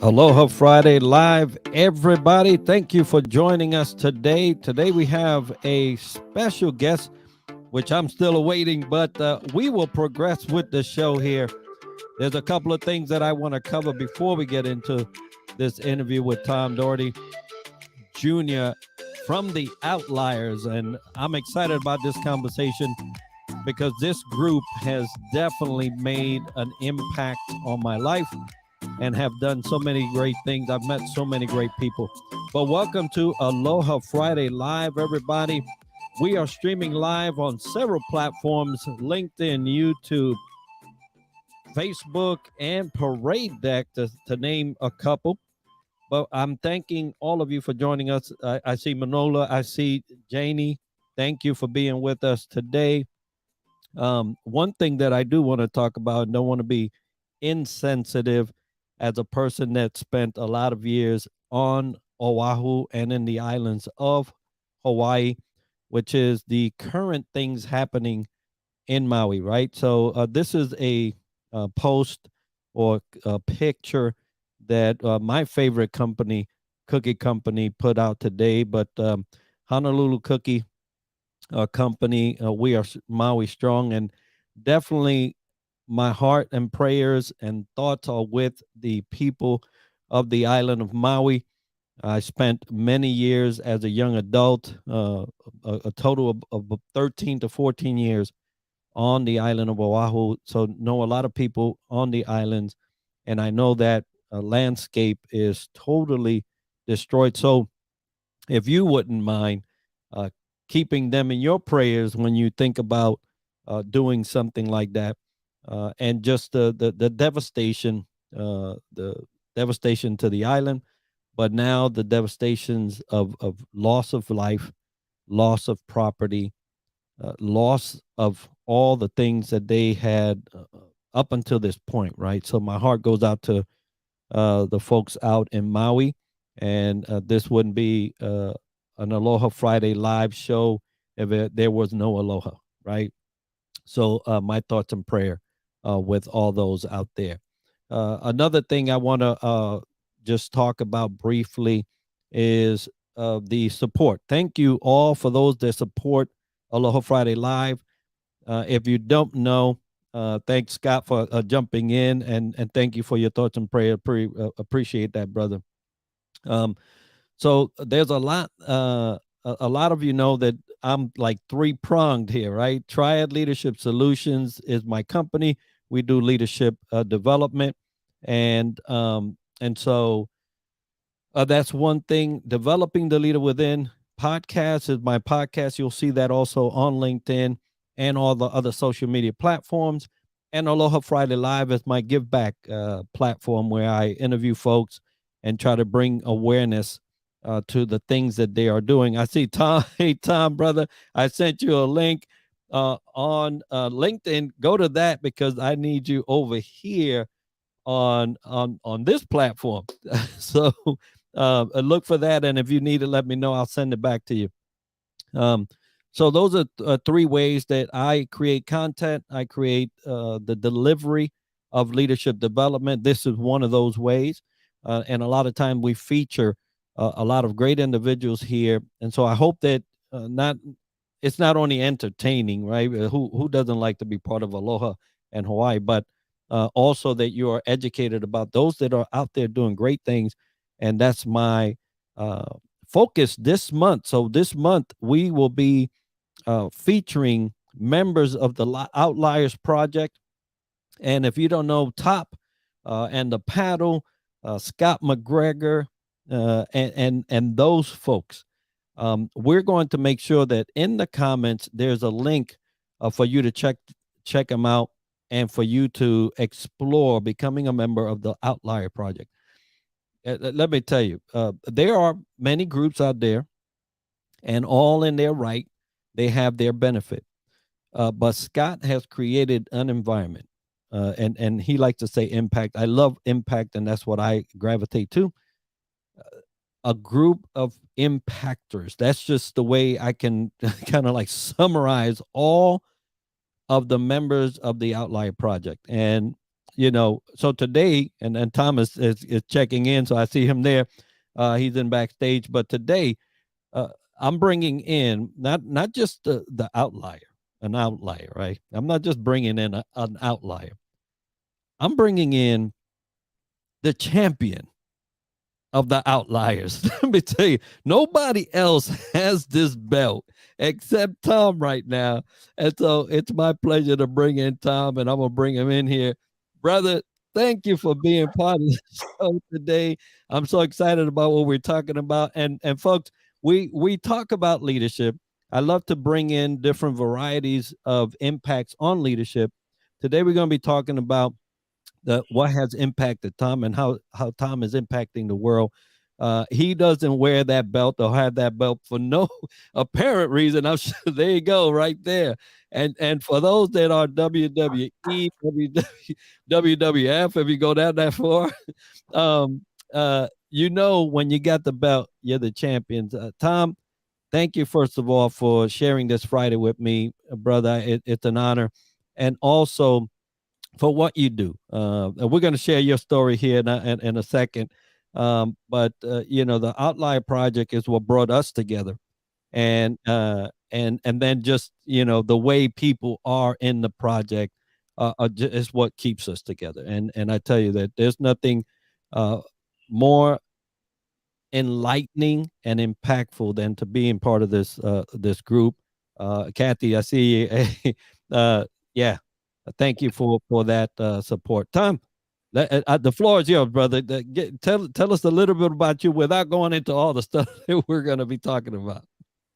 Aloha Friday Live, everybody. Thank you for joining us today. Today we have a special guest, which I'm still awaiting, but we will progress with the show here. There's a couple of things that I want to cover before we get into this interview with Tom Doherty Jr. from the Outliers. And I'm excited about this conversation because this group has definitely made an impact on my life and have done so many great things. I've met so many great people. But welcome to Aloha Friday Live, everybody. We are streaming live on several platforms: LinkedIn, YouTube, Facebook, and Parade Deck, to name a couple. But I'm thanking all of you for joining us. I see Manola, I see Janie. Thank you for being with us today. One thing that I do want to talk about, and don't want to be insensitive, as a person that spent a lot of years on Oahu and in the islands of Hawaii, which is the current things happening in Maui, right? So this is a post or a picture that my favorite company, cookie company, put out today. But Honolulu Cookie Company, we are Maui strong, and definitely my heart and prayers and thoughts are with the people of the island of Maui. I spent many years as a young adult, a total of 13 to 14 years on the island of Oahu. So know a lot of people on the islands, and I know that landscape is totally destroyed. So if you wouldn't mind uh, keeping them in your prayers when you think about doing something like that, and just the devastation, the devastation to the island, but now the devastations of loss of life, loss of property, loss of all the things that they had up until this point, right? So my heart goes out to the folks out in Maui, and this wouldn't be an Aloha Friday live show if there was no Aloha, right? So my thoughts and prayer with all those out there. Another thing I want to just talk about briefly is the support. Thank you all for those that support Aloha Friday Live. If you don't know, thanks Scott for jumping in, and thank you for your thoughts and prayer. Appreciate that, brother. Um, so there's a lot of you know that I'm like three-pronged here, right? Triad Leadership Solutions is my company. We do leadership development, and so that's one thing. Developing the Leader Within podcast is my podcast. You'll see that also on LinkedIn and all the other social media platforms. And Aloha Friday Live is my give back platform where I interview folks and try to bring awareness to the things that they are doing. I see Tom. Hey, Tom, brother, I sent you a link on LinkedIn. Go to that because I need you over here on this platform. So look for that, and if you need it, let me know. I'll send it back to you. So those are three ways that I create content. I create the delivery of leadership development. This is one of those ways, and a lot of time we feature a lot of great individuals here, and so I hope that it's not only entertaining, right? Who doesn't like to be part of Aloha and Hawaii, but also that you are educated about those that are out there doing great things, and that's my focus this month. So this month we will be featuring members of the Outliers Project. And if you don't know Top and the Paddle, Scott McGregor, and those folks, we're going to make sure that in the comments there's a link for you to check them out and for you to explore becoming a member of the Outlier Project. Let me tell you, there are many groups out there, and all in their right, they have their benefit. But Scott has created an environment, and he likes to say impact. I love impact, and that's what I gravitate to. A group of impactors. That's just the way I can kind of like summarize all of the members of the Outlier Project. And so today, and Thomas is checking in, so I see him there. He's in backstage, but today uh, I'm bringing in not just the outlier, an outlier, right? I'm not just bringing in an outlier. I'm bringing in the champion of the outliers. Let me tell you, nobody else has this belt except Tom right now. And so it's my pleasure to bring in Tom, and I'm going to bring him in here. Brother, thank you for being part of the show today. I'm so excited about what we're talking about. And folks, we talk about leadership. I love to bring in different varieties of impacts on leadership. Today we're going to be talking about what has impacted Tom and how Tom is impacting the world. He doesn't wear that belt or have that belt for no apparent reason. I'm sure, there you go, right there. And for those that are WWE, WWF, if you go down that far, um, when you got the belt, you're the champions. Tom, thank you first of all for sharing this Friday with me, brother. It's an honor, and also for what you do. And we're going to share your story here in a second. But the Outlier Project is what brought us together, and then just the way people are in the project is what keeps us together. And I tell you that there's nothing more enlightening and impactful than to being part of this group. Kathy, I see you. Yeah, thank you for that support. Tom, the floor is yours, brother. Tell us a little bit about you without going into all the stuff that we're going to be talking about.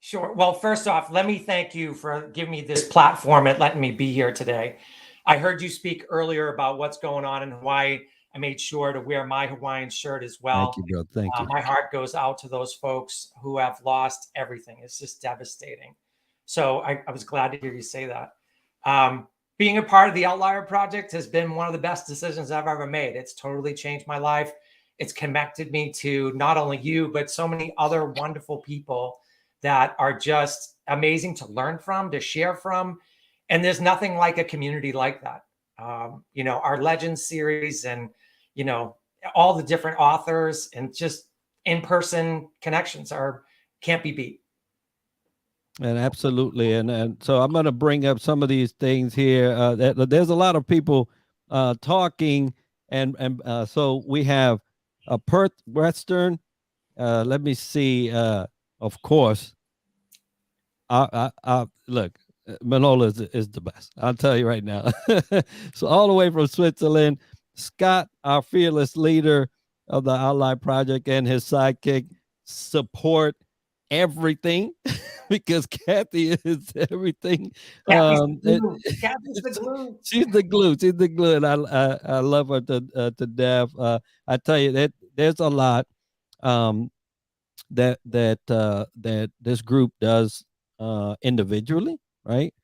Sure. Well, first off, let me thank you for giving me this platform and letting me be here today. I heard you speak earlier about what's going on in Hawaii. I made sure to wear my Hawaiian shirt as well. Thank you, bro. Thank you. My heart goes out to those folks who have lost everything. It's just devastating. So I was glad to hear you say that. Being a part of the Outlier Project has been one of the best decisions I've ever made. It's totally changed my life. It's connected me to not only you, but so many other wonderful people that are just amazing to learn from, to share from. And there's nothing like a community like that. Our Legends series and, all the different authors and just in-person connections can't be beat. And absolutely. And so I'm going to bring up some of these things here. There's a lot of people talking. And so we have Perth Western. Let me see. Of course, look, Manola is the best. I'll tell you right now. So all the way from Switzerland, Scott, our fearless leader of the Outlier Project, and his sidekick support everything because Kathy is everything. Kathy's the glue. She's the glue. She's the glue, and I love her to death. I tell you that there's a lot that this group does individually, right?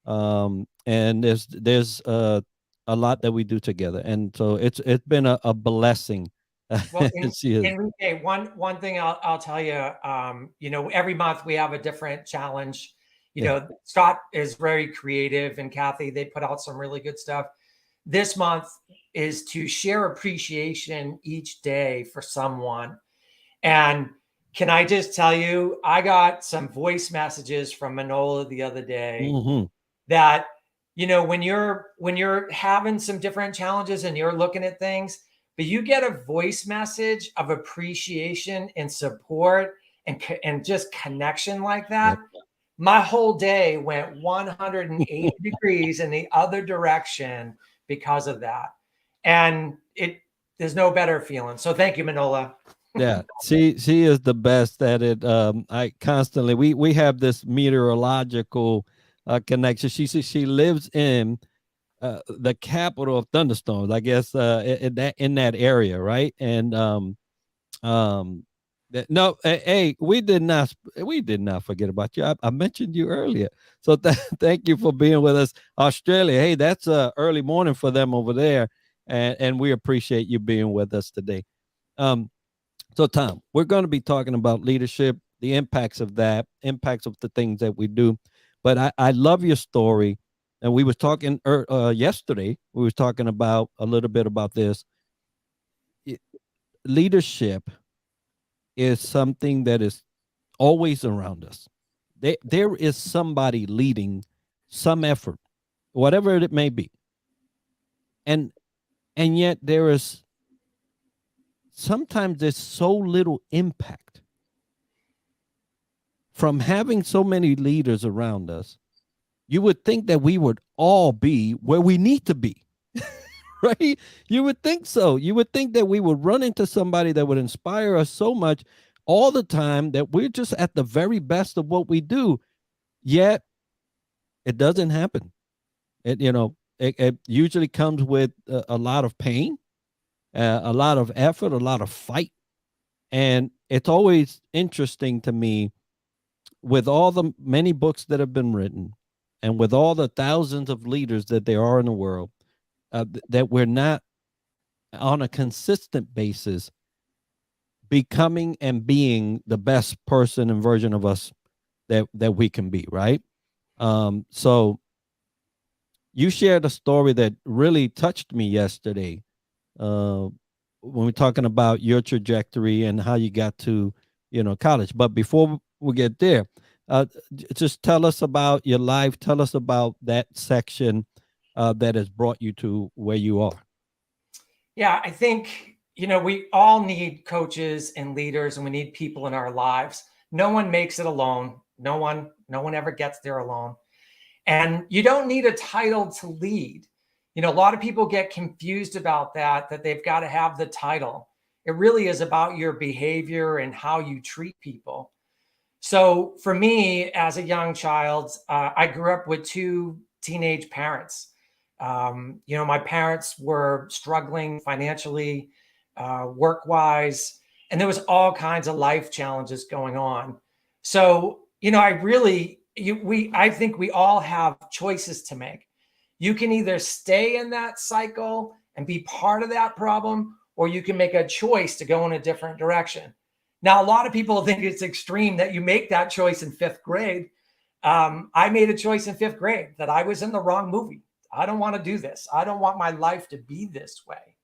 And there's a lot that we do together, and so it's been a blessing. Well, Enrique, one thing I'll tell you, every month we have a different challenge. Scott is very creative, and Kathy, they put out some really good stuff. This month is to share appreciation each day for someone. And can I just tell you, I got some voice messages from Manola the other day that, when you're having some different challenges and you're looking at things, but you get a voice message of appreciation and support and just connection like that. Yep. My whole day went 180 degrees in the other direction because of that. And there's no better feeling. So thank you, Manola. Yeah, she is the best at it. I constantly we have this meteorological connection. She lives in the capital of thunderstorms, I guess, in that area, right? And hey, we did not forget about you. I mentioned you earlier, so thank you for being with us. Australia, hey, that's early morning for them over there, and we appreciate you being with us today. So Tom, we're going to be talking about leadership, the impacts of the things that we do. But I love your story and we was talking yesterday. We was talking about a little bit about this. Leadership is something that is always around us. There is somebody leading some effort, whatever it may be, and yet there is sometimes there's so little impact from having so many leaders around us. You would think that we would all be where we need to be. Right? You would think so. You would think that we would run into somebody that would inspire us so much all the time that we're just at the very best of what we do. Yet it doesn't happen. It usually comes with a lot of pain, a lot of effort, a lot of fight. And it's always interesting to me, with all the many books that have been written and with all the thousands of leaders that there are in the world, that we're not on a consistent basis becoming and being the best person and version of us that we can be, right? So you shared a story that really touched me yesterday, when we're talking about your trajectory and how you got to, college. But before we get there, just tell us about your life. Tell us about that section that has brought you to where you are. Yeah, I think, we all need coaches and leaders, and we need people in our lives. No one makes it alone. No one ever gets there alone. And you don't need a title to lead. A lot of people get confused about that they've got to have the title. It really is about your behavior and how you treat people. So for me, as a young child, I grew up with two teenage parents. My parents were struggling financially, work-wise, and there was all kinds of life challenges going on. So, I think we all have choices to make. You can either stay in that cycle and be part of that problem, or you can make a choice to go in a different direction. Now, a lot of people think it's extreme that you make that choice in fifth grade. I made a choice in fifth grade that I was in the wrong movie. I don't want to do this. I don't want my life to be this way.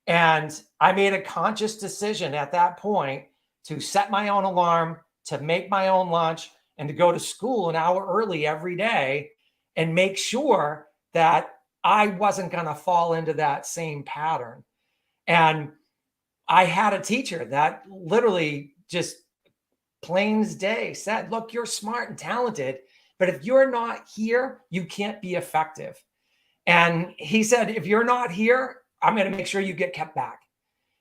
And I made a conscious decision at that point to set my own alarm, to make my own lunch, and to go to school an hour early every day and make sure that I wasn't going to fall into that same pattern. And I had a teacher that literally just plain as day said, look, you're smart and talented, but if you're not here, you can't be effective. And he said, if you're not here, I'm going to make sure you get kept back.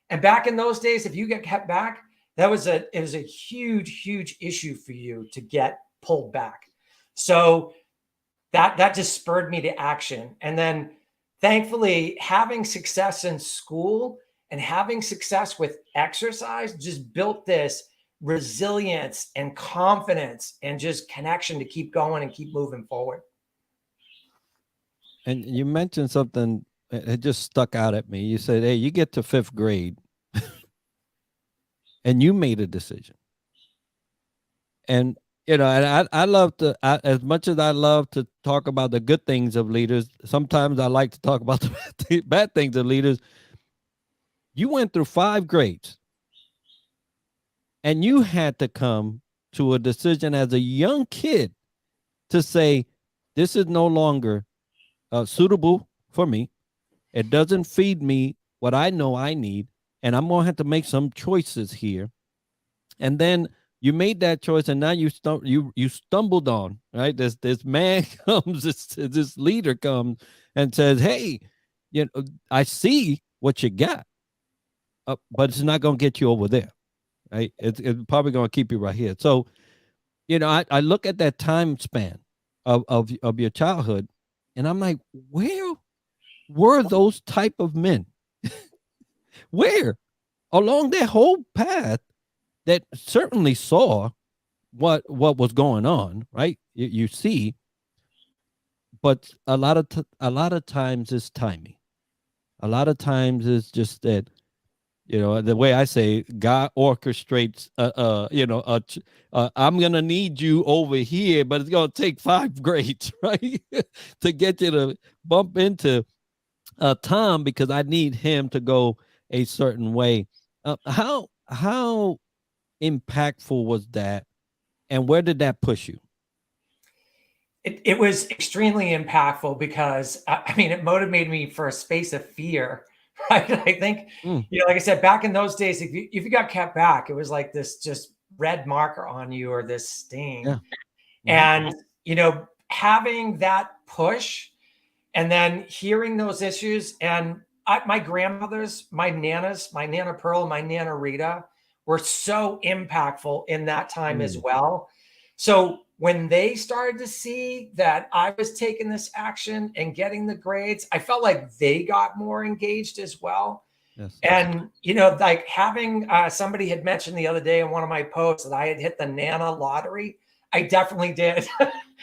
And back in those days, if you get kept back, it was a huge, huge issue for you to get pulled back. So that just spurred me to action. And then thankfully, having success in school and having success with exercise just built this resilience and confidence and just connection to keep going and keep moving forward. And you mentioned something that just stuck out at me. You said, hey, you get to fifth grade and you made a decision. And, and I love to, as much as I love to talk about the good things of leaders, sometimes I like to talk about the bad things of leaders. You went through 5 grades and you had to come to a decision as a young kid to say, this is no longer suitable for me. It doesn't feed me what I know I need, and I'm going to have to make some choices here. And then you made that choice, and now you stumbled on, right? This man comes, this leader comes and says, hey, I see what you got, but it's not going to get you over there, right? It's probably going to keep you right here. So, I look at that time span of your childhood, and I'm like, where were those type of men? Where? Along that whole path that certainly saw what was going on, right? You see, but a lot of times it's timing. A lot of times it's just that You know, the way I say, God orchestrates, I'm going to need you over here, but it's going to take 5 grades, right? To get you to bump into Tom, because I need him to go a certain way. How impactful was that, and where did that push you? It was extremely impactful because I mean, it motivated me for a space of fear, right? I think, like I said, back in those days, if you got kept back, it was like this just red marker on you or this stain. Yeah. And, having that push and then hearing those issues, and my grandmothers, my nanas, my Nana Pearl, my Nana Rita were so impactful in that time as well. So when they started to see that I was taking this action and getting the grades, I felt like they got more engaged as well. Yes. And, like having somebody had mentioned the other day in one of my posts that I had hit the Nana lottery. I definitely did.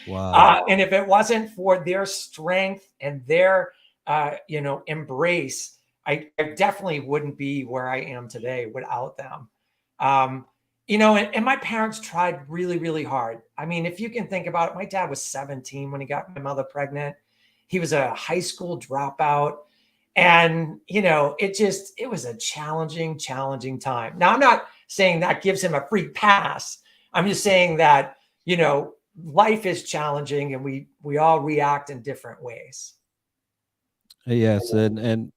Wow. And if it wasn't for their strength and their, embrace, I definitely wouldn't be where I am today without them. And my parents tried really, really hard. I mean, if you can think about it, my dad was 17 when he got my mother pregnant. He was a high school dropout. And, it was a challenging time. Now, I'm not saying that gives him a free pass. I'm just saying that, life is challenging and we all react in different ways. Yes. And,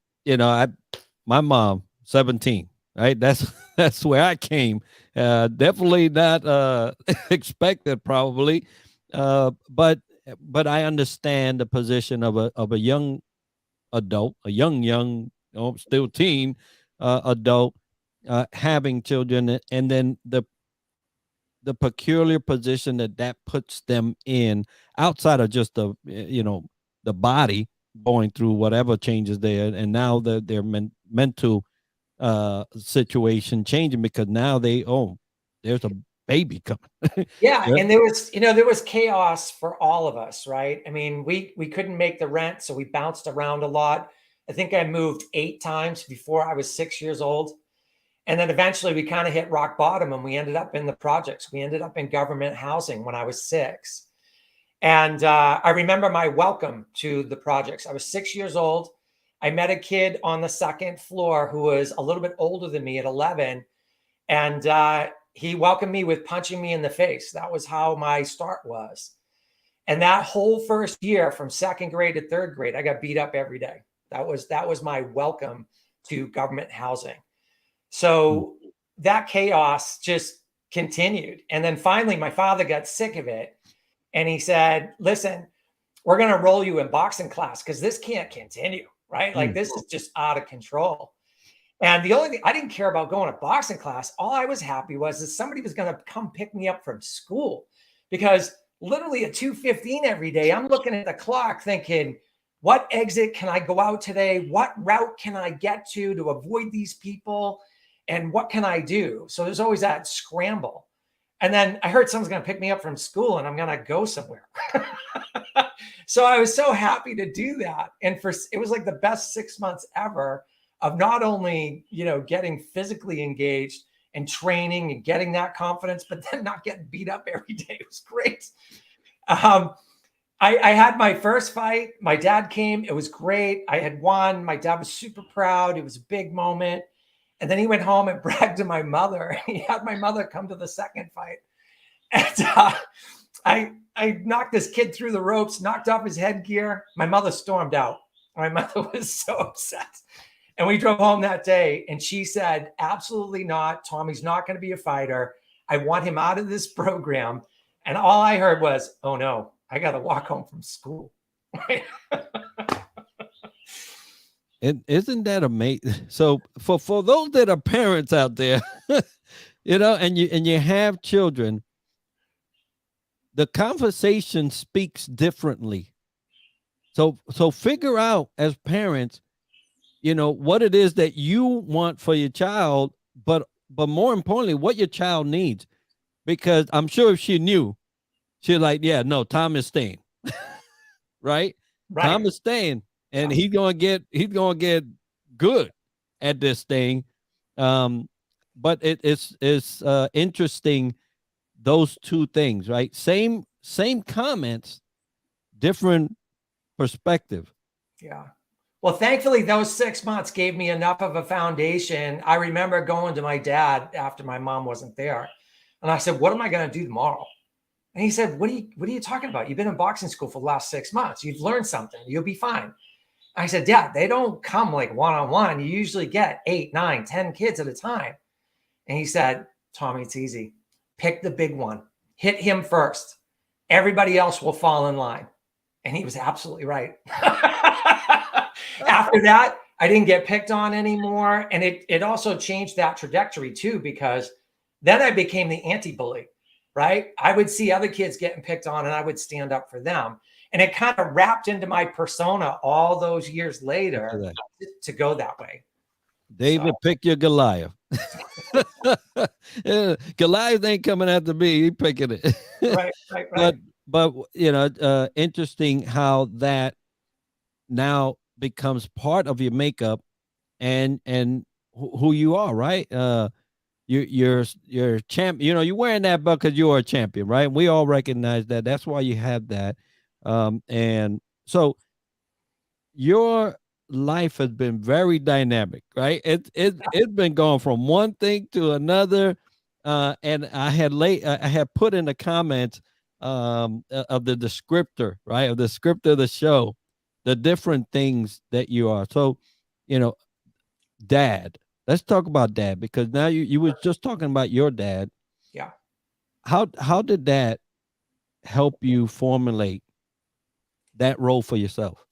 my mom, 17, right? That's where I came. Definitely not expected, probably. But I understand the position of a young adult, a young, still teen adult, having children, and then the peculiar position that puts them in, outside of just the body going through whatever changes there, and now their mental situation changing, because now there's a baby coming. Yeah. And there was chaos for all of us, right? I mean, we couldn't make the rent, so we bounced around a lot. I think I moved 8 times before I was 6 years old. And then eventually we kind of hit rock bottom and we ended up in the projects. We ended up in government housing when I was 6. And I remember my welcome to the projects. I was 6 years old. I met a kid on the 2nd floor who was a little bit older than me at 11. And he welcomed me with punching me in the face. That was how my start was. And that whole first year, from 2nd grade to 3rd grade, I got beat up every day. That was my welcome to government housing. So that chaos just continued. And then finally, my father got sick of it. And he said, listen, we're going to roll you in boxing class because this can't continue, right? Like this is just out of control. And the only thing, I didn't care about going to boxing class. All I was happy was that somebody was going to come pick me up from school, because literally at 2:15 every day, I'm looking at the clock thinking, what exit can I go out today? What route can I get to avoid these people? And what can I do? So there's always that scramble. And then I heard someone's going to pick me up from school and I'm going to go somewhere. So I was so happy to do that. And it was like the best 6 months ever of not only, getting physically engaged and training and getting that confidence, but then not getting beat up every day. It was great. I had my first fight. My dad came. It was great. I had won. My dad was super proud. It was a big moment. And then he went home and bragged to my mother. He had my mother come to the 2nd fight. And I knocked this kid through the ropes, knocked off his headgear. My mother stormed out. My mother was so upset. And we drove home that day. And she said, absolutely not. Tommy's not going to be a fighter. I want him out of this program. And all I heard was, oh, no, I got to walk home from school. And isn't that amazing? So for those that are parents out there, and you have children, the conversation speaks differently. So figure out as parents, what it is that you want for your child, but more importantly, what your child needs. Because I'm sure if she knew, she's like, yeah, no, Tom is staying. Right? Tom is staying. And he's gonna get good at this thing. But it's interesting, those two things, right? Same comments, different perspective. Yeah. Well, thankfully, those 6 months gave me enough of a foundation. I remember going to my dad after my mom wasn't there, and I said, "What am I going to do tomorrow?" And he said, what are you talking about? You've been in boxing school for the last 6 months. You've learned something. You'll be fine." I said, "Dad, they don't come like one-on-one. You usually get 8, 9, 10 kids at a time." And he said, "Tommy, it's easy. Pick the big one. Hit him first. Everybody else will fall in line." And he was absolutely right. After that, I didn't get picked on anymore. And it also changed that trajectory too, because then I became the anti-bully, right? I would see other kids getting picked on and I would stand up for them. And it kind of wrapped into my persona all those years later to go that way. David, pick your Goliath. Yeah, Goliath ain't coming after me. He picking it. Right. But you know, interesting how that now becomes part of your makeup and who you are, right? You're champ. You know, you're wearing that belt because you are a champion, right? We all recognize that. That's why you have that. And so your life has been very dynamic, right? It's been going from one thing to another. And I had put in the comments of the descriptor, right? Of the script of the show, the different things that you are. So, you know, dad. Let's talk about dad, because now you was just talking about your dad. Yeah. How did that help you formulate that role for yourself?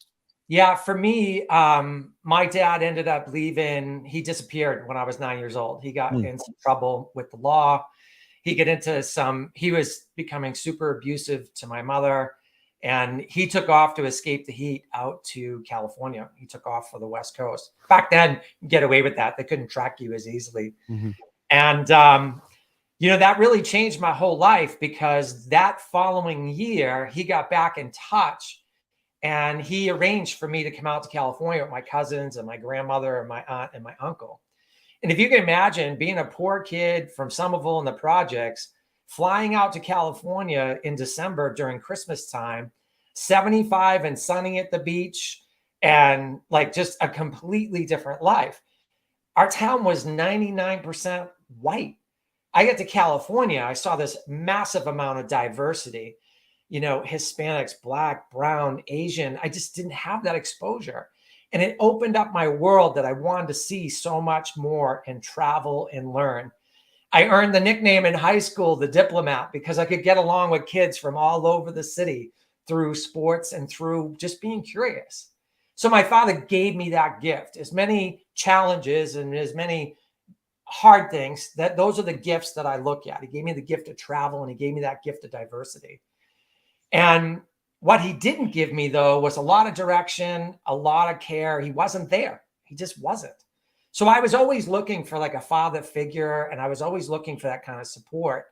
Yeah, for me, my dad ended up leaving. He disappeared when I was 9 years old. He got in some trouble with the law. He was becoming super abusive to my mother, and he took off to escape the heat out to California. He took off for the West Coast. Back then, you get away with that. They couldn't track you as easily. And, that really changed my whole life, because that following year, he got back in touch. And he arranged for me to come out to California with my cousins and my grandmother and my aunt and my uncle. And if you can imagine being a poor kid from Somerville in the projects, flying out to California in December during Christmas time, 75 and sunny at the beach, and like just a completely different life. Our town was 99% white. I get to California, I saw this massive amount of diversity. Hispanics, Black, brown, Asian. I just didn't have that exposure. And it opened up my world that I wanted to see so much more and travel and learn. I earned the nickname in high school, the diplomat, because I could get along with kids from all over the city through sports and through just being curious. So my father gave me that gift. As many challenges and as many hard things, those are the gifts that I look at. He gave me the gift of travel, and he gave me that gift of diversity. And what he didn't give me, though, was a lot of direction, a lot of care. He wasn't there. He just wasn't. So I was always looking for like a father figure, and I was always looking for that kind of support.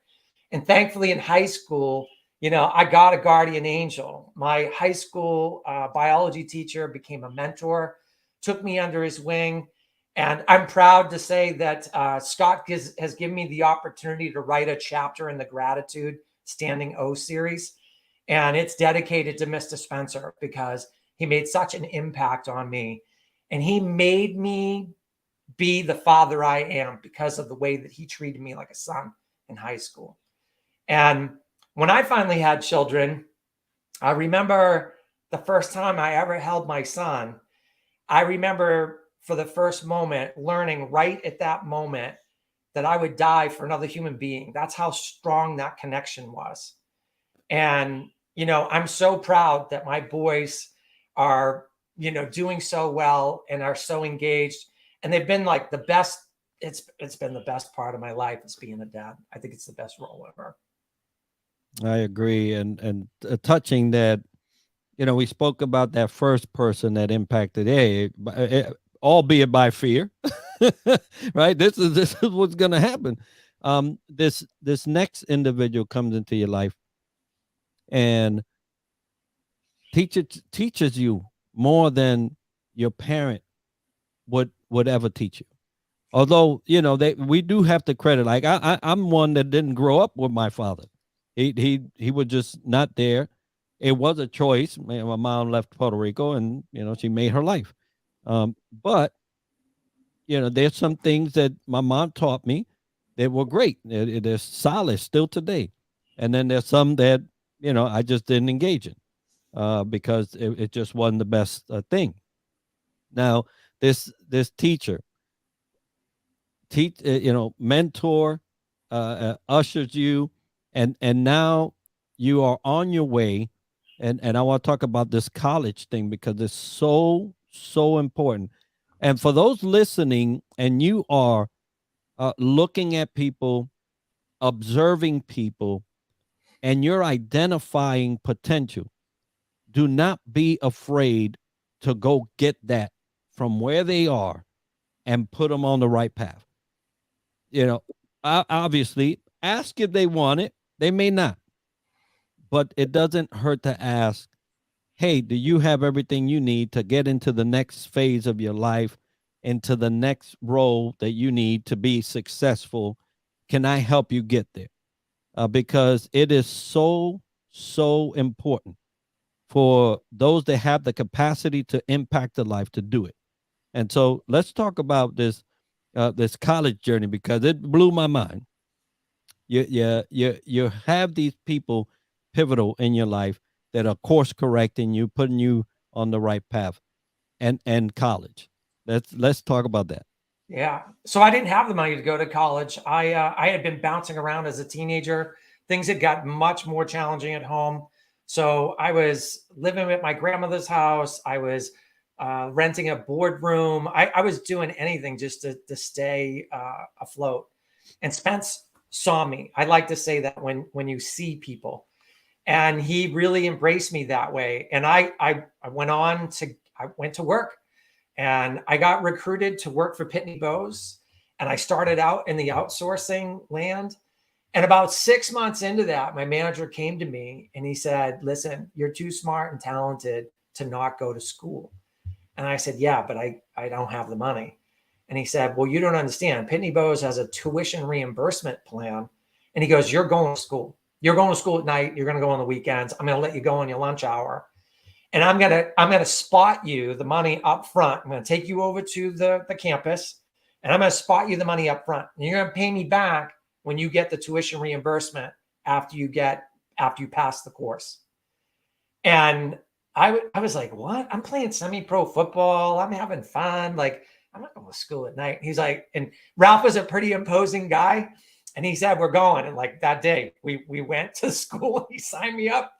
And thankfully in high school, I got a guardian angel. My high school biology teacher became a mentor, took me under his wing. And I'm proud to say that Scott has given me the opportunity to write a chapter in the Gratitude Standing O series. And it's dedicated to Mr. Spencer, because he made such an impact on me. And he made me be the father I am because of the way that he treated me like a son in high school. And when I finally had children, I remember the first time I ever held my son. I remember for the first moment learning right at that moment that I would die for another human being. That's how strong that connection was. And I'm so proud that my boys are, doing so well and are so engaged. And they've been like the best. It's been the best part of my life, is being a dad. I think it's the best role ever. I agree. And touching that, we spoke about that first person that impacted, albeit by fear, right? This is what's going to happen. This next individual comes into your life and teaches you more than your parent would ever teach you. Although, we do have to credit. Like I'm one that didn't grow up with my father. He was just not there. It was a choice. My mom left Puerto Rico, and she made her life. But there's some things that my mom taught me that were great. They're solid still today. And then there's some that I just didn't engage in because it just wasn't the best thing. Now, this teacher, mentor, ushers you, and now you are on your way. And I want to talk about this college thing because it's so important. And for those listening, and you are looking at people, observing people, and you're identifying potential, do not be afraid to go get that from where they are and put them on the right path. Obviously, ask if they want it. They may not, but it doesn't hurt to ask, hey, do you have everything you need to get into the next phase of your life, into the next role that you need to be successful? Can I help you get there? Because it is so important for those that have the capacity to impact the life to do it. And so let's talk about this college journey because it blew my mind. You have these people pivotal in your life that are course correcting you, putting you on the right path, and college. Let's talk about that. Yeah. So I didn't have the money to go to college. I had been bouncing around as a teenager. Things had got much more challenging at home. So I was living at my grandmother's house. I was renting a boardroom. I was doing anything just to stay afloat. And Spence saw me. I like to say that when you see people, and he really embraced me that way. And I went to work, and I got recruited to work for Pitney Bowes. And I started out in the outsourcing land. And about 6 months into that, my manager came to me and he said, listen, you're too smart and talented to not go to school. And I said, yeah, but I don't have the money. And he said, well, you don't understand. Pitney Bowes has a tuition reimbursement plan. And he goes, you're going to school. You're going to school at night. You're going to go on the weekends. I'm going to let you go on your lunch hour. And I'm going to spot you the money up front. I'm going to take you over to the campus, and I'm going to spot you the money up front. And you're going to pay me back when you get the tuition reimbursement after you pass the course. And I was like, what? I'm playing semi-pro football. I'm having fun. Like, I'm not going to school at night. He's like, and Ralph was a pretty imposing guy. And he said, we're going. And like that day we went to school and he signed me up.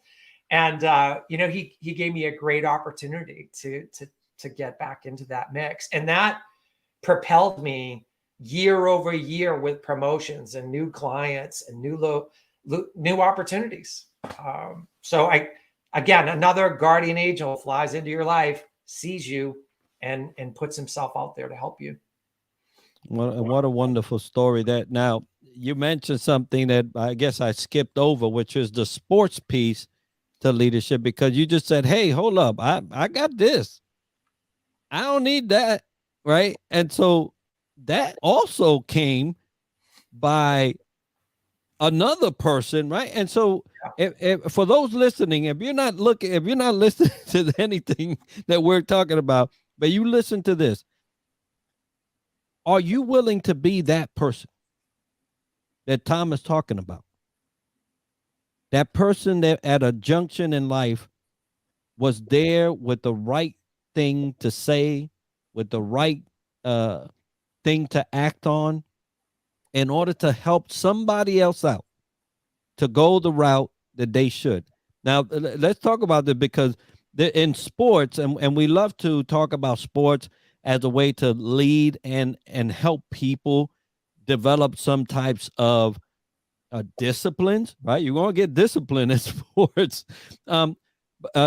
And, he gave me a great opportunity to get back into that mix. And that propelled me year over year with promotions and new clients and new opportunities. So again, another guardian angel flies into your life, sees you, and puts himself out there to help you. Well, what a wonderful story. That now you mentioned something that I guess I skipped over, which is the sports piece to leadership, because you just said, hey, hold up, I got this, I don't need that, right? And so that also came by another person, right? And so if for those listening, if you're not listening to anything that we're talking about, but you listen to this, are you willing to be that person that Tom is talking about? That person that at a junction in life was there with the right thing to say, with the right thing to act on in order to help somebody else out to go the route that they should. Now, let's talk about this because in sports, and we love to talk about sports as a way to lead and help people develop some types of disciplines, right? You're going to get discipline in sports,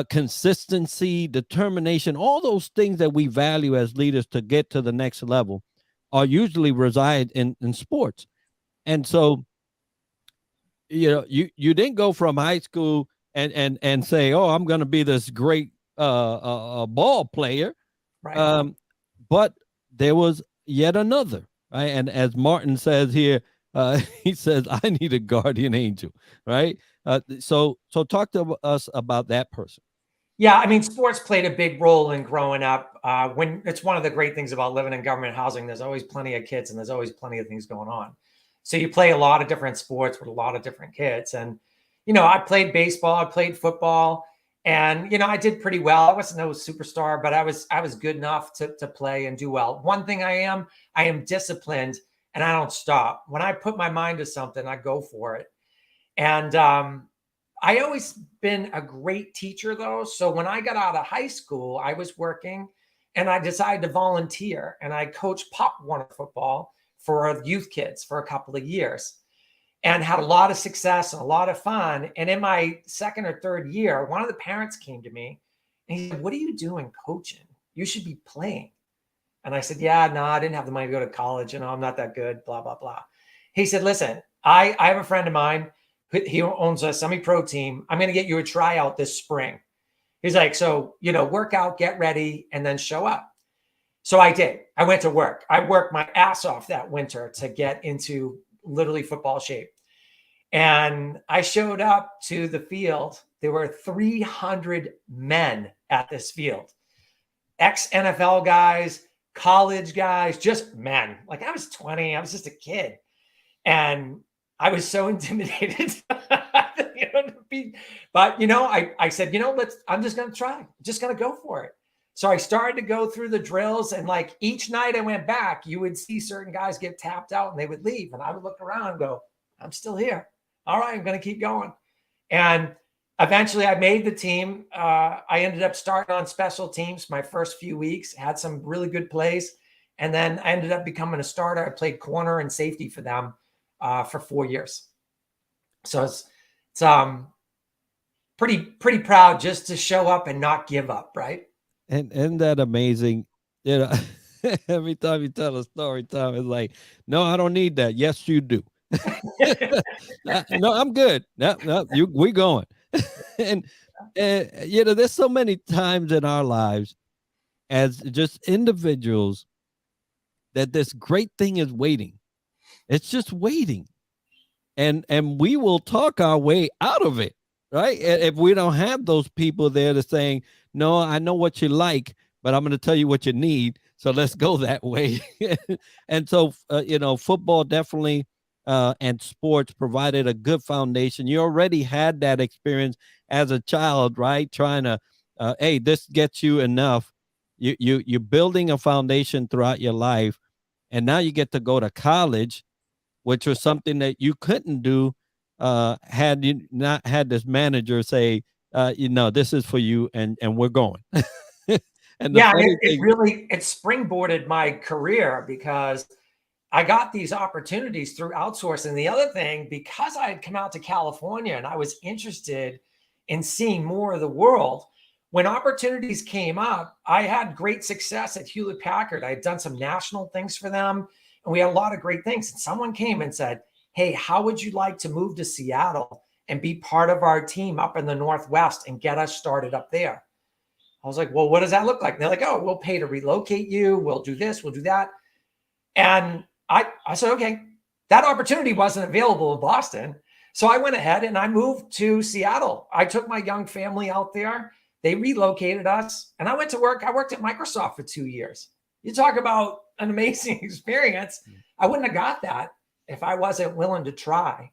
consistency, determination, all those things that we value as leaders to get to the next level are usually reside in sports. And so, you didn't go from high school and say, oh, I'm going to be this great ball player. Right. But there was yet another right? And as Martin says here, he says, I need a guardian angel, right? So talk to us about that person. Yeah, I mean, sports played a big role in growing up. When it's one of the great things about living in government housing, there's always plenty of kids and there's always plenty of things going on. So you play a lot of different sports with a lot of different kids. And, I played baseball, I played football, and, I did pretty well. I wasn't no superstar, but I was good enough to play and do well. One thing I am disciplined and I don't stop. When I put my mind to something, I go for it. And, I always been a great teacher though. So when I got out of high school, I was working and I decided to volunteer and I coached Pop Warner football for youth kids for a couple of years and had a lot of success and a lot of fun. And in my second or third year, one of the parents came to me and he said, "What are you doing coaching? You should be playing." And I said, "Yeah, no, I didn't have the money to go to college. I'm not that good, blah, blah, blah." He said, "Listen, I have a friend of mine. He owns a semi-pro team. I'm going to get you a tryout this spring." He's like, "So, work out, get ready, and then show up." So I did. I went to work. I worked my ass off that winter to get into literally football shape. And I showed up to the field. There were 300 men at this field, ex-NFL guys, college guys, just men. Like I was 20. I was just a kid. And I was so intimidated. But I said, I'm just going to try. I'm just going to go for it. So I started to go through the drills, and like each night I went back, you would see certain guys get tapped out and they would leave. And I would look around and go, "I'm still here. All right, I'm going to keep going." And eventually I made the team. I ended up starting on special teams my first few weeks, had some really good plays. And then I ended up becoming a starter. I played corner and safety for them for 4 years. So it's pretty proud just to show up and not give up, right? And isn't that amazing? Every time you tell a story, Tom, it's like, "No, I don't need that." "Yes, you do." "No, I'm good." "No, we going." and there's so many times in our lives as just individuals that this great thing is waiting. It's just waiting. And we will talk our way out of it, right? If we don't have those people there to saying, "No, I know what you like, but I'm going to tell you what you need. So let's go that way." And so, football definitely and sports provided a good foundation. You already had that experience as a child, right? Trying to, hey, this gets you enough. You're building a foundation throughout your life. And now you get to go to college, which was something that you couldn't do had you not had this manager say, "This is for you, and we're going." And yeah, it springboarded my career because I got these opportunities through outsourcing. The other thing, because I had come out to California and I was interested in seeing more of the world, when opportunities came up, I had great success at Hewlett Packard. I had done some national things for them, and we had a lot of great things. And someone came and said, "Hey, how would you like to move to Seattle and be part of our team up in the Northwest and get us started up there?" I was like, "Well, what does that look like?" And they're like, "Oh, we'll pay to relocate you. We'll do this, we'll do that." And I said, okay, that opportunity wasn't available in Boston. So I went ahead and I moved to Seattle. I took my young family out there. They relocated us and I went to work. I worked at Microsoft for 2 years. You talk about an amazing experience. I wouldn't have got that if I wasn't willing to try.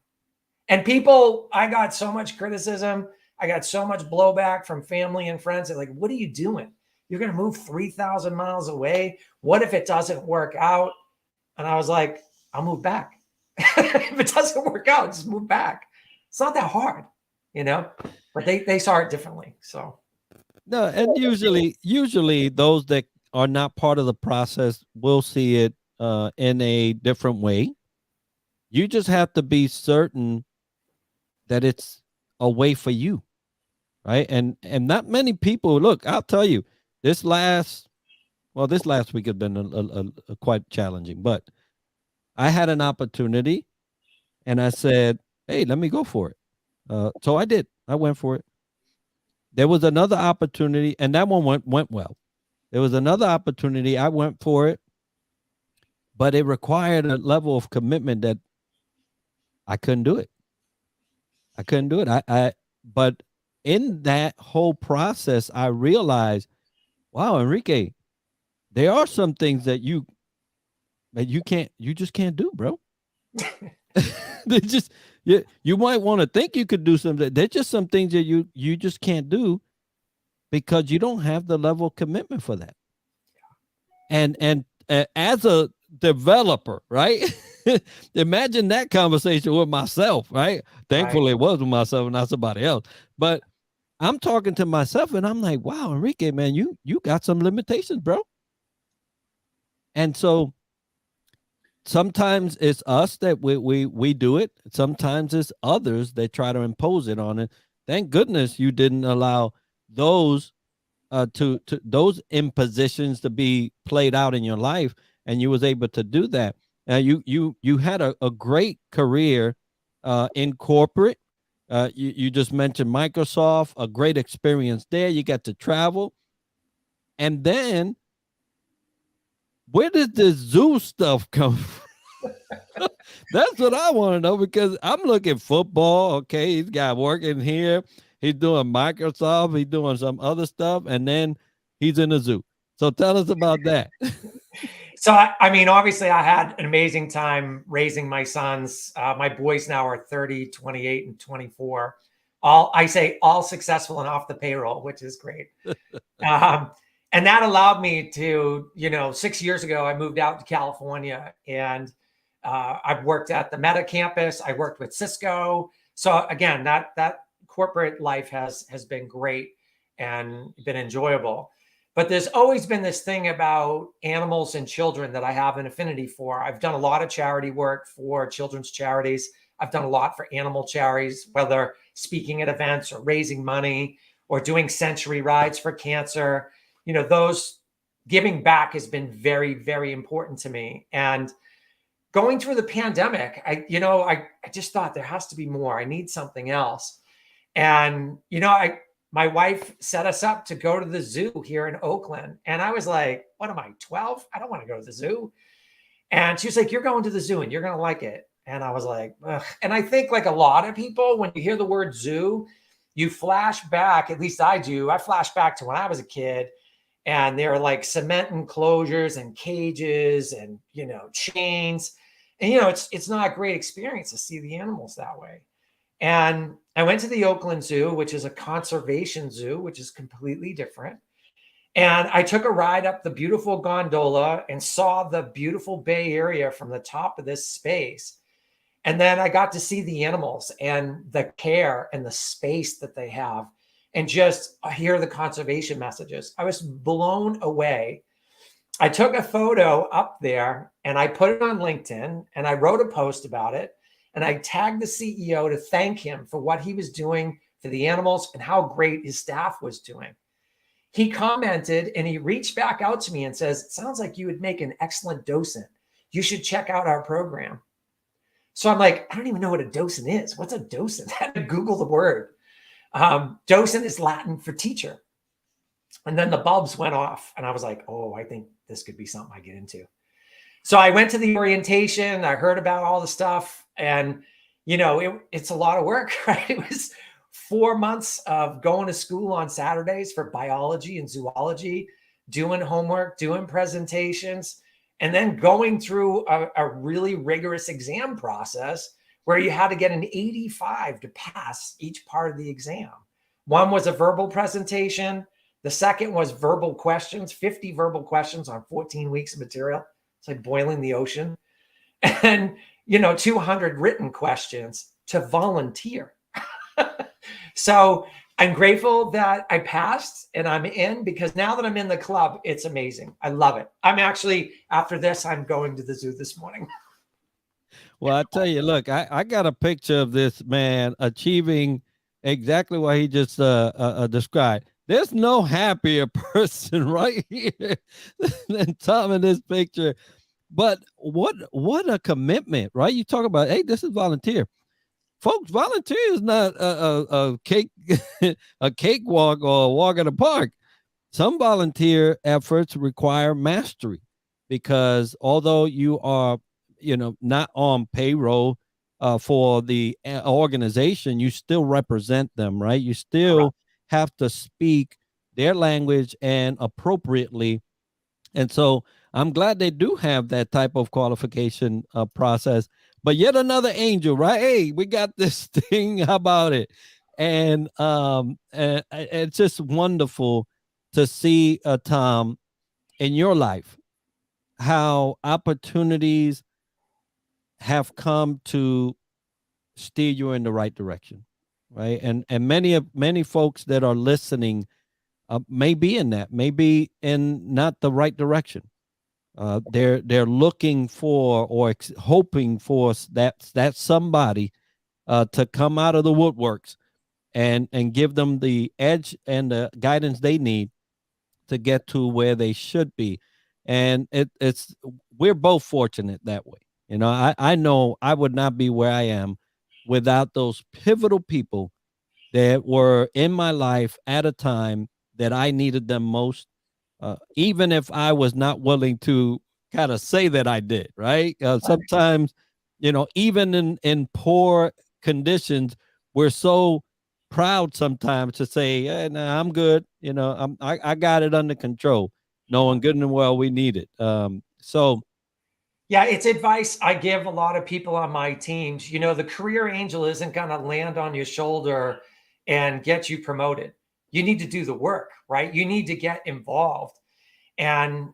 And I got so much criticism. I got so much blowback from family and friends. They're like, "What are you doing? You're going to move 3,000 miles away. What if it doesn't work out?" And I was like, "I'll move back." If it doesn't work out, just move back. It's not that hard, but they saw it differently. So no, and usually those that are not part of the process will see it in a different way. You just have to be certain that it's a way for you, right? And not many people. Look, I'll tell you, this last week has been quite challenging, but I had an opportunity and I said, "Hey, let me go for it." So I did. I went for it. There was another opportunity, and that one went well. There was another opportunity. I went for it. but it required a level of commitment that I couldn't do it. I couldn't do it. But in that whole process, I realized, wow, Enrique, there are some things that you just can't do, bro. They just, you might want to think you could do something. There's just some things that you just can't do because you don't have the level of commitment for that. And as a developer, right? Imagine that conversation with myself, right? Thankfully, it was with myself and not somebody else. But I'm talking to myself, and I'm like, wow, Enrique, man, you got some limitations, bro. And so sometimes it's us that we do it. Sometimes it's others that try to impose it on it. Thank goodness you didn't allow those to those impositions to be played out in your life, and you was able to do that. You had a great career in corporate. You just mentioned Microsoft, a great experience there. You got to travel, and then where did this zoo stuff come from? That's what I want to know, because I'm looking football. Okay, he's got working here. He's doing Microsoft. He's doing some other stuff, and then he's in the zoo. So tell us about that. So, I mean, obviously, I had an amazing time raising my sons. My boys now are 30, 28, and 24. All successful and off the payroll, which is great. And that allowed me to, 6 years ago, I moved out to California, and I've worked at the Meta campus. I worked with Cisco. So again, that corporate life has been great and been enjoyable. But there's always been this thing about animals and children that I have an affinity for. I've done a lot of charity work for children's charities. I've done a lot for animal charities, whether speaking at events or raising money or doing century rides for cancer. Those giving back has been very, very important to me. And going through the pandemic, I just thought there has to be more. I need something else. And, my wife set us up to go to the zoo here in Oakland. And I was like, what am I, 12? I don't want to go to the zoo. And she was like, you're going to the zoo and you're going to like it. And I was like, ugh. And I think, like a lot of people, when you hear the word zoo, you flash back, at least I do. I flash back to when I was a kid, and there were like cement enclosures and cages and, chains. And, it's not a great experience to see the animals that way. And I went to the Oakland Zoo, which is a conservation zoo, which is completely different. And I took a ride up the beautiful gondola and saw the beautiful Bay Area from the top of this space. And then I got to see the animals and the care and the space that they have, and just hear the conservation messages. I was blown away. I took a photo up there and I put it on LinkedIn, and I wrote a post about it. And I tagged the CEO to thank him for what he was doing for the animals and how great his staff was doing. He commented and he reached back out to me and says, it sounds like you would make an excellent docent. You should check out our program. So I'm like, I don't even know what a docent is. What's a docent? I had to Google the word. Docent is Latin for teacher. And then the bulbs went off, and I was like, oh, I think this could be something I get into. So I went to the orientation. I heard about all the stuff, and, it's a lot of work, right? It was 4 months of going to school on Saturdays for biology and zoology, doing homework, doing presentations, and then going through a really rigorous exam process where you had to get an 85 to pass each part of the exam. One was a verbal presentation. The second was verbal questions, 50 verbal questions on 14 weeks of material. It's like boiling the ocean. And, 200 written questions to volunteer. So I'm grateful that I passed and I'm in, because now that I'm in the club, it's amazing. I love it. I'm actually, after this, I'm going to the zoo this morning. Well, I tell you, look, I got a picture of this man achieving exactly what he just described. There's no happier person right here than Tom in this picture. But what a commitment, right? You talk about, hey, this is volunteer. Folks, volunteer is not a cakewalk or a walk in the park. Some volunteer efforts require mastery. because although you are, not on payroll for the organization, you still represent them, right? You still have to speak their language and appropriately. And so I'm glad they do have that type of qualification process. But yet another angel, right? Hey, we got this thing. How about it? And it's just wonderful to see, Tom, in your life, how opportunities have come to steer you in the right direction, right? And many folks that are listening may be in that, may be in not the right direction. They're looking for or hoping for that somebody to come out of the woodworks and give them the edge and the guidance they need to get to where they should be. And it's we're both fortunate that way. I know I would not be where I am without those pivotal people that were in my life at a time that I needed them most, even if I was not willing to kind of say that I did, right? Sometimes, even in poor conditions, we're so proud sometimes to say, nah, I'm good. I got it under control, knowing good and well we need it. So yeah, it's advice I give a lot of people on my teams. The career angel isn't going to land on your shoulder and get you promoted. You need to do the work, right? You need to get involved. And,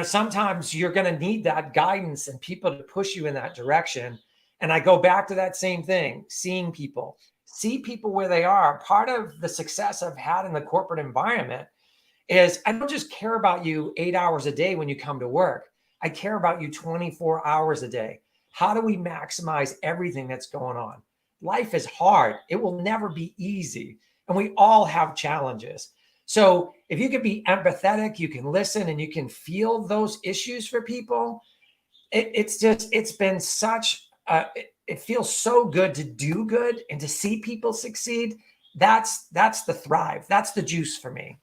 sometimes you're going to need that guidance and people to push you in that direction. And I go back to that same thing, see people where they are. Part of the success I've had in the corporate environment is I don't just care about you 8 hours a day when you come to work. I care about you 24 hours a day. How do we maximize everything that's going on? Life is hard. It will never be easy. And we all have challenges. So if you can be empathetic, you can listen and you can feel those issues for people. It's been such, it feels so good to do good and to see people succeed. That's the thrive. That's the juice for me.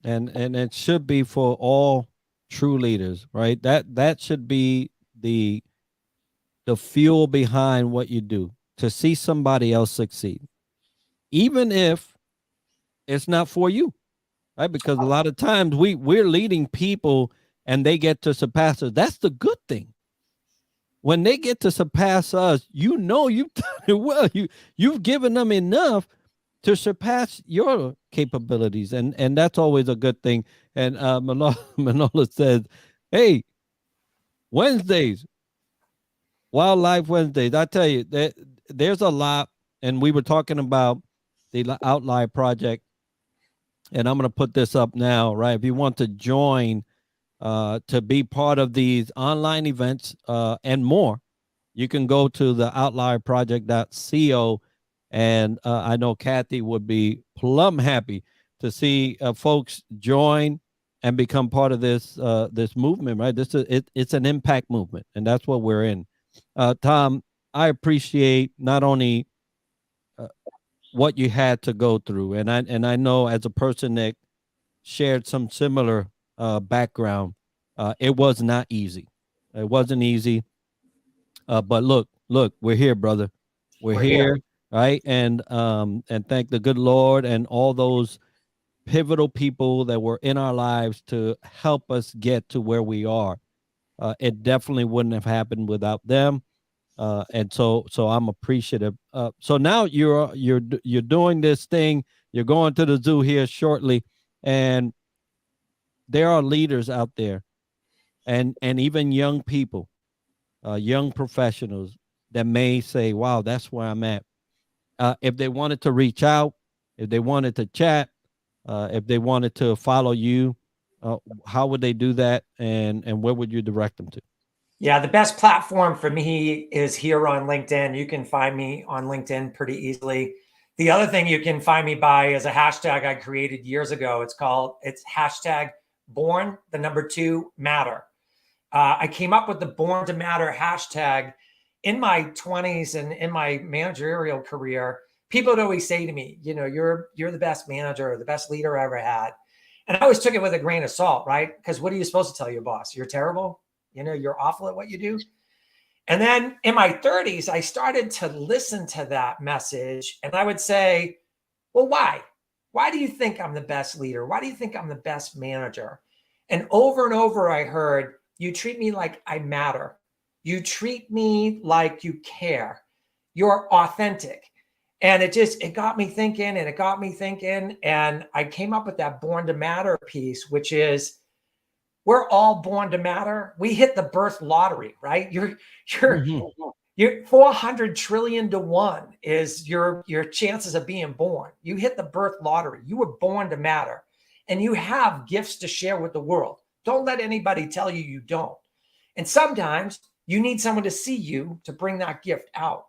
And it should be for all true leaders, right? That should be the fuel behind what you do, to see somebody else succeed, even if it's not for you, right? Because a lot of times we're leading people and they get to surpass us. That's the good thing. When they get to surpass us, you've done it well. You've given them enough to surpass your capabilities, and that's always a good thing. And Manola says, "Hey, Wednesdays, Wildlife Wednesdays. I tell you, there's a lot." And we were talking about the Outlier Project, and I'm going to put this up now, right? If you want to join, to be part of these online events and more, you can go to the outlierproject.co. And I know Kathy would be plumb happy to see folks join and become part of this movement, right? It's an impact movement, and that's what we're in. Tom, I appreciate not only what you had to go through, and I know as a person that shared some similar background, it was not easy. It wasn't easy. But look, we're here, brother. We're here, right? And thank the good Lord and all those pivotal people that were in our lives to help us get to where we are. It definitely wouldn't have happened without them. And so I'm appreciative. So now you're doing this thing. You're going to the zoo here shortly, and there are leaders out there, and even young people, young professionals that may say, "Wow, that's where I'm at." If they wanted to reach out, if they wanted to chat, if they wanted to follow you, how would they do that, and where would you direct them to? Yeah, the best platform for me is here on LinkedIn. You can find me on LinkedIn pretty easily. The other thing you can find me by is a hashtag I created years ago. It's hashtag born, the number 2 matter. I came up with the Born to Matter hashtag in my 20s and in my managerial career. People would always say to me, you're the best manager, the best leader I ever had. And I always took it with a grain of salt, right? Because what are you supposed to tell your boss? You're terrible. You're awful at what you do. And then in my 30s, I started to listen to that message. And I would say, well, why? Why do you think I'm the best leader? Why do you think I'm the best manager? And over, I heard, you treat me like I matter. You treat me like you care. You're authentic. And it got me thinking, and I came up with that born to matter piece, which is we're all born to matter. We hit the birth lottery, right? You're 400 trillion to 1 is your chances of being born. You hit the birth lottery. You were born to matter, and you have gifts to share with the world. Don't let anybody tell you you don't. And sometimes you need someone to see you to bring that gift out.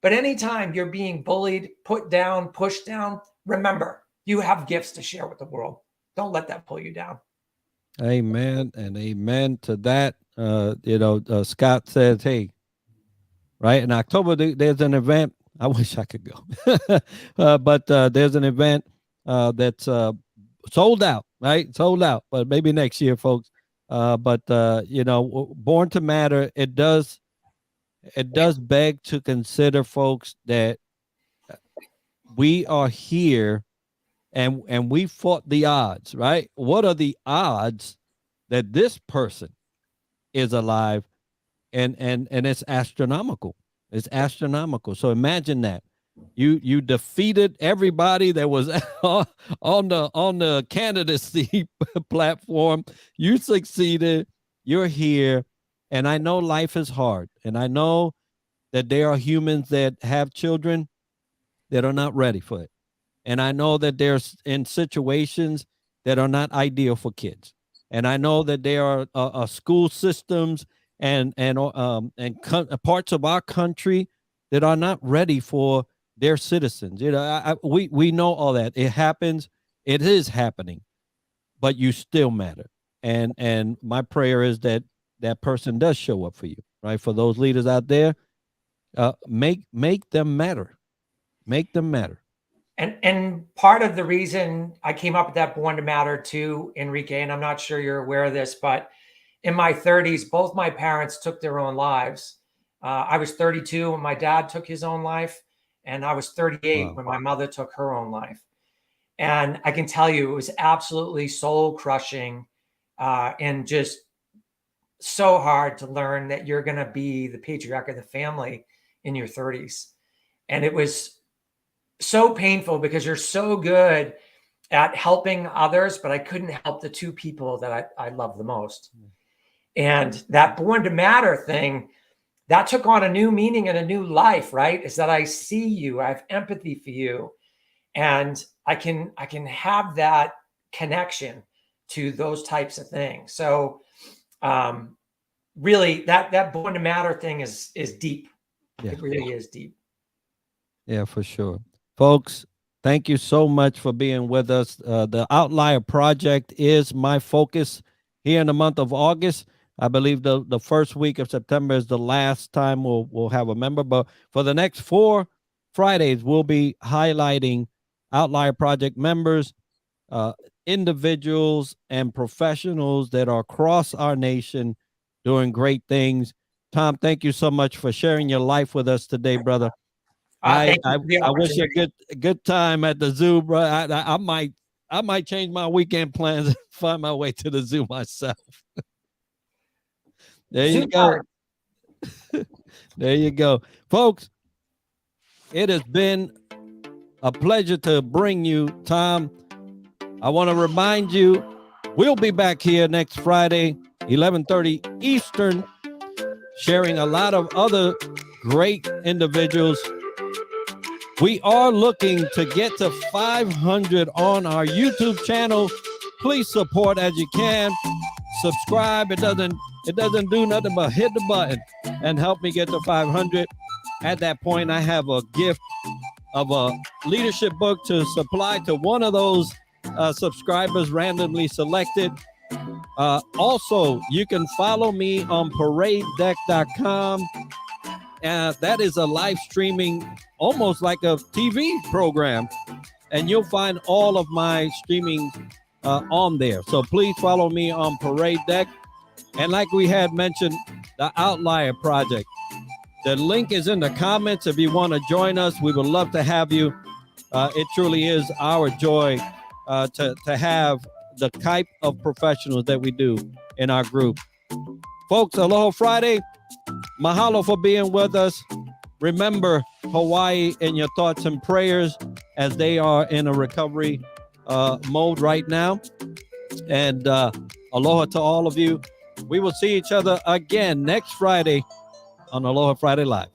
But anytime you're being bullied, put down, pushed down, remember, you have gifts to share with the world. Don't let that pull you down. Amen and amen to that. Scott says, hey, right, in October, there's an event. I wish I could go. but there's an event that's sold out, right? Sold out, but maybe next year, folks. But Born to Matter, it does beg to consider, folks, that we are here and we fought the odds, right? What are the odds that this person is alive? And it's astronomical. It's astronomical. So imagine that. You defeated everybody that was on the candidacy platform. You succeeded. You're here. And I know life is hard. And I know that there are humans that have children that are not ready for it. And I know that they're in situations that are not ideal for kids. And I know that there are school systems and parts of our country that are not ready for their citizens. We know all that. It happens. It is happening. But you still matter. And my prayer is that person does show up for you, right? For those leaders out there, make them matter. Make them matter. And part of the reason I came up with that born to matter too, Enrique, and I'm not sure you're aware of this, but in my 30s, both my parents took their own lives. I was 32 when my dad took his own life, and I was 38 when my mother took her own life. And I can tell you, it was absolutely soul crushing and just so hard to learn that you're going to be the patriarch of the family in your 30s. And it was so painful because you're so good at helping others, but I couldn't help the two people that I love the most. And that born to matter thing, that took on a new meaning and a new life, right? Is that I see you, I have empathy for you, and I can have that connection to those types of things. So really that born to matter thing is deep. Yeah. It really is deep. Yeah, for sure. Folks, thank you so much for being with us. The Outlier Project is my focus here in the month of August. I believe the first week of September is the last time we'll have a member. But for the next 4 Fridays, we'll be highlighting Outlier Project members, individuals and professionals that are across our nation doing great things. Tom, thank you so much for sharing your life with us today, brother. I wish you a good time at the zoo, bro. I might change my weekend plans and find my way to the zoo myself. There you go. There you go. Folks, it has been a pleasure to bring you, Tom. I want to remind you, we'll be back here next Friday, 11:30 Eastern, sharing a lot of other great individuals. We are looking to get to 500 on our YouTube channel. Please support as you can. Subscribe. It doesn't do nothing but hit the button and help me get to 500. At that point, I have a gift of a leadership book to supply to one of those subscribers randomly selected. Also, you can follow me on paradedeck.com. That is a live streaming, almost like a TV program. And you'll find all of my streaming on there. So please follow me on Parade Deck. And like we had mentioned, the Outlier Project. The link is in the comments if you want to join us. We would love to have you. It truly is our joy to have the type of professionals that we do in our group. Folks, Aloha Friday. Mahalo for being with us. Remember Hawaii in your thoughts and prayers as they are in a recovery mode right now. And aloha to all of you. We will see each other again next Friday on Aloha Friday Live.